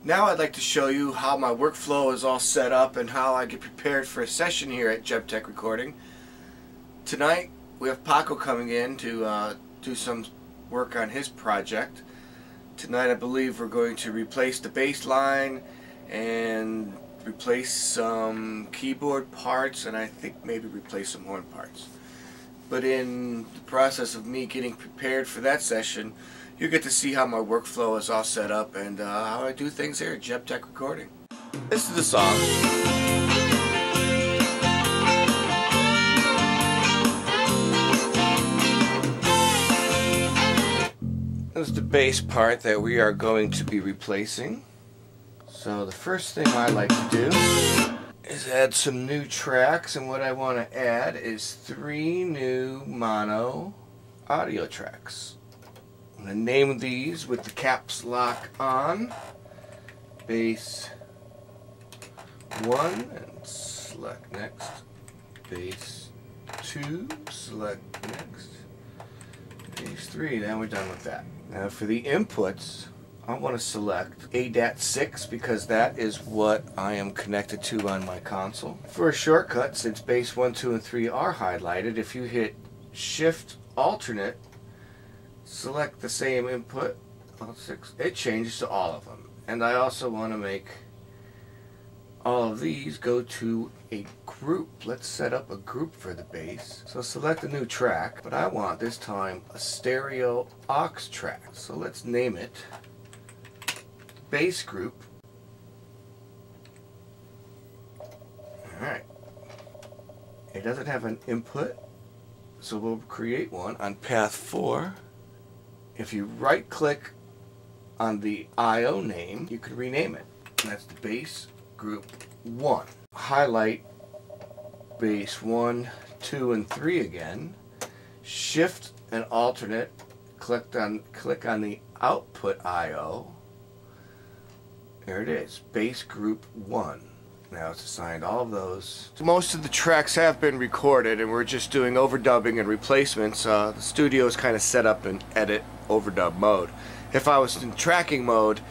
Now I'd like to show you how my workflow is all set up and how I get prepared for a session here at JEBTECH Recording. Tonight we have Paco coming in to do some work on his project. Tonight I believe we're going to replace the bass line and replace some keyboard parts, and I think maybe replace some horn parts. But in the process of me getting prepared for that session, you get to see how my workflow is all set up and how I do things here at JEBTECH Recording. This is the song. This is the bass part that we are going to be replacing. So the first thing I like to do is add some new tracks, and what I want to add is 3 new mono audio tracks. I'm going to name these with the caps lock on. Bass 1 and select next. Bass 2, select next. Bass 3, then we're done with that. Now for the inputs, I want to select ADAT6 because that is what I am connected to on my console. For a shortcut, since bass 1, 2, and 3 are highlighted, if you hit Shift Alternate, select the same input, Alt6, it changes to all of them. And I also want to make all of these go to a group. Let's set up a group for the bass. So select a new track, but I want this time a stereo aux track. So let's name it Bass Group. Alright. It doesn't have an input, so we'll create one on path 4. If you right click on the I/O name, you can rename it. And that's the Bass Group 1. Highlight Bass 1, 2, and 3 again. Shift and alternate. Click on the output I/O. There it is, Bass Group 1. Now it's assigned all of those. Most of the tracks have been recorded and we're just doing overdubbing and replacements. The studio is kind of set up in edit overdub mode. If I was in tracking mode,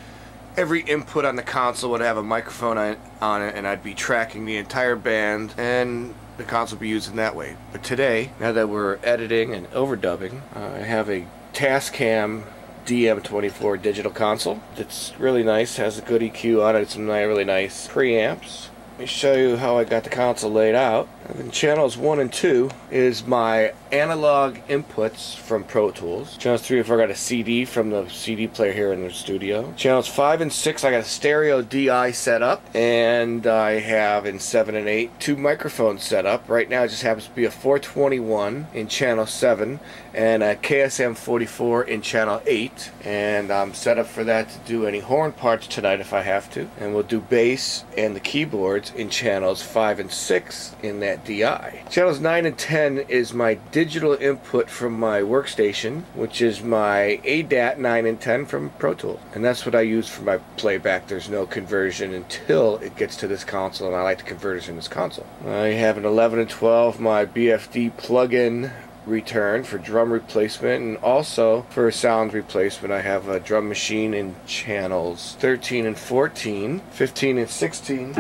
every input on the console would have a microphone on it and I'd be tracking the entire band and the console would be used in that way. But today, now that we're editing and overdubbing, I have a Tascam DM24 digital console. It's really nice, has a good EQ on it, it's some really nice preamps. Let me show you how I got the console laid out. And channels 1 and 2 is my analog inputs from Pro Tools. Channels 3 if I got a CD from the CD player here in the studio. Channels 5 and 6 I got a stereo DI set up, and I have in 7 and 8 2 microphones set up. Right now it just happens to be a 421 in channel 7 and a KSM 44 in channel 8, and I'm set up for that to do any horn parts tonight if I have to, and we'll do bass and the keyboards in channels 5 and 6 in that DI. Channels 9 and 10 is my digital input from my workstation, which is my ADAT 9 and 10 from Pro Tools, and that's what I use for my playback. There's no conversion until it gets to this console, and I like to convert it in this console. I have an 11 and 12 my BFD plug-in return for drum replacement, and also for sound replacement I have a drum machine in channels 13 and 14, 15 and 16.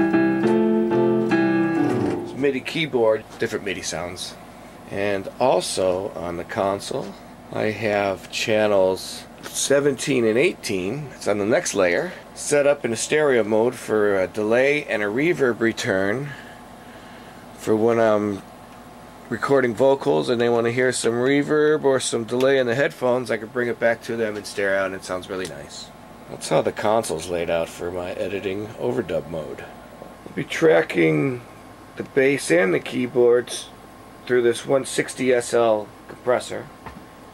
It's MIDI keyboard, different MIDI sounds. And also on the console I have channels 17 and 18, it's on the next layer, set up in a stereo mode for a delay and a reverb return for when I'm recording vocals and they want to hear some reverb or some delay in the headphones. I can bring it back to them in stereo and it sounds really nice. That's how the console's laid out for my editing overdub mode. I'll be tracking the bass and the keyboards through this 160 SL compressor.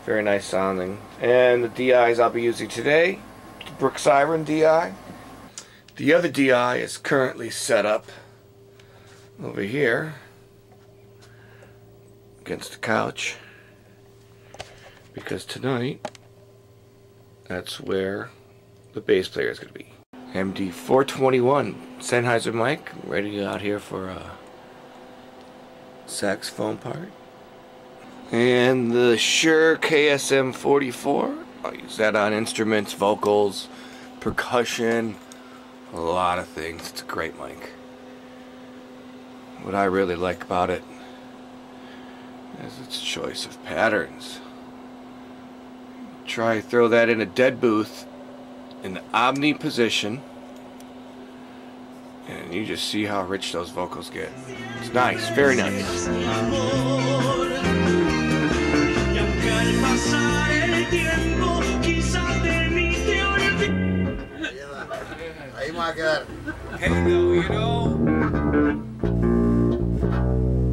Very nice sounding. And the DIs I'll be using today, the Brook Siren DI. The other DI is currently set up over here against the couch, because tonight that's where the bass player is going to be. MD421 Sennheiser mic, ready to go out here for a saxophone part. And the Shure KSM 44, I'll use that on instruments, vocals, percussion, a lot of things. It's a great mic. What I really like about it is its choice of patterns. Try throw that in a dead booth in the omni position, and you just see how rich those vocals get. It's nice, very nice. Hey, though, you know,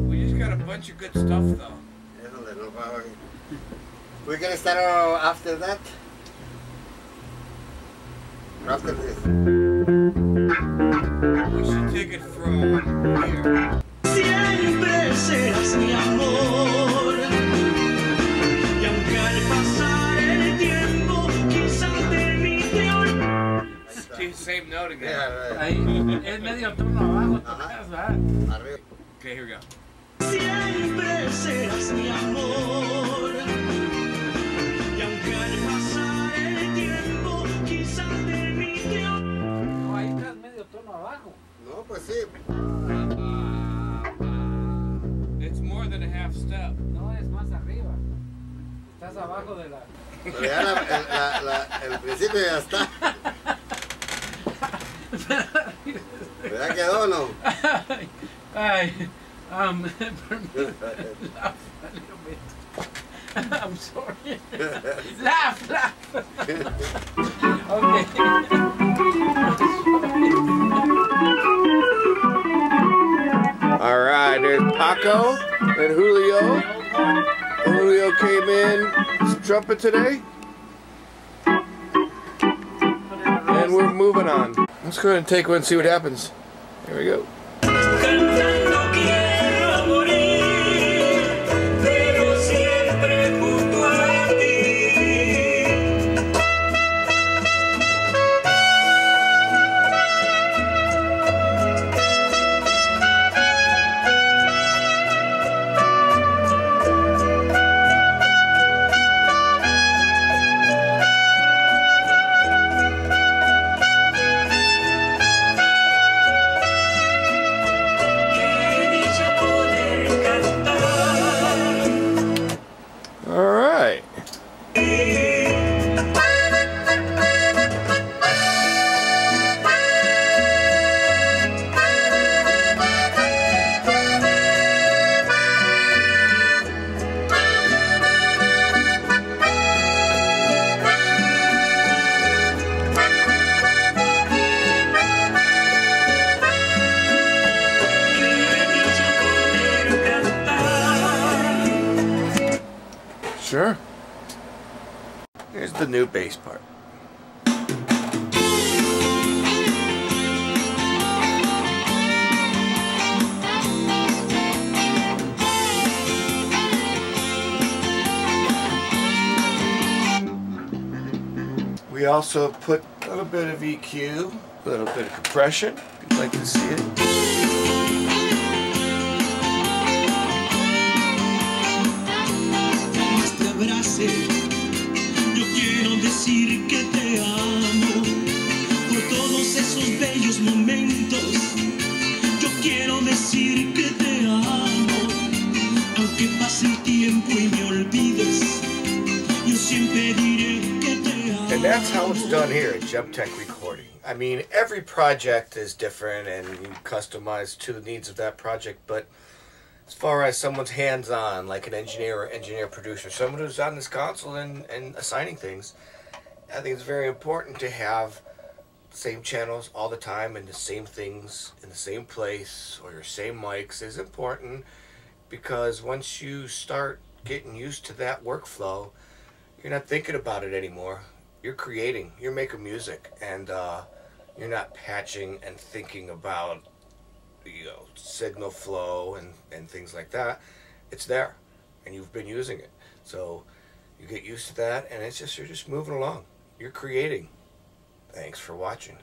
we just got a bunch of good stuff, though. We're gonna start after that. After this. We should take it from here. Siempre serás mi amor. Y aunque al pasar el tiempo, quizás de mí te olvides. Same note again. Yeah, Ahí es medio tono abajo, tocas, ¿verdad? arriba. Okay, here we go. Siempre serás mi amor. Y aunque al pasar el tiempo, quizás de mí te olvides. No, ahí estás medio tono abajo. No, pues sí. It's more than a half step. No, es más arriba. Estás abajo de la... Pero ya el principio ya está. ¿Verdad quedó o no? Ay, I'm sorry. Laugh, laugh. Okay. All right, there's Paco and Julio. Julio came in trumpet today. And we're moving on. Let's go ahead and take one and see what happens. Here we go. Cantando quiero morir, pero siempre junto a ti. Sure. Here's the new bass part. We also put a little bit of EQ, a little bit of compression, if you'd like to see it. Yo quiero decir que te amo por todos esos bellos momentos. Yo quiero decir que te amo, aunque pase el tiempo y me olvides. Yo siempre diré que te amo. And that's how it's done here at JEBTECH Recording. I mean, every project is different and you customize to the needs of that project, but as far as someone's hands-on, like an engineer or engineer-producer, someone who's on this console and assigning things, I think it's very important to have the same channels all the time and the same things in the same place, or your same mics is important, because once you start getting used to that workflow, you're not thinking about it anymore. You're creating, you're making music, and you're not patching and thinking about, you know, signal flow and things like that. It's there and you've been using it, so you get used to that, and it's just, you're just moving along, you're creating. Thanks for watching.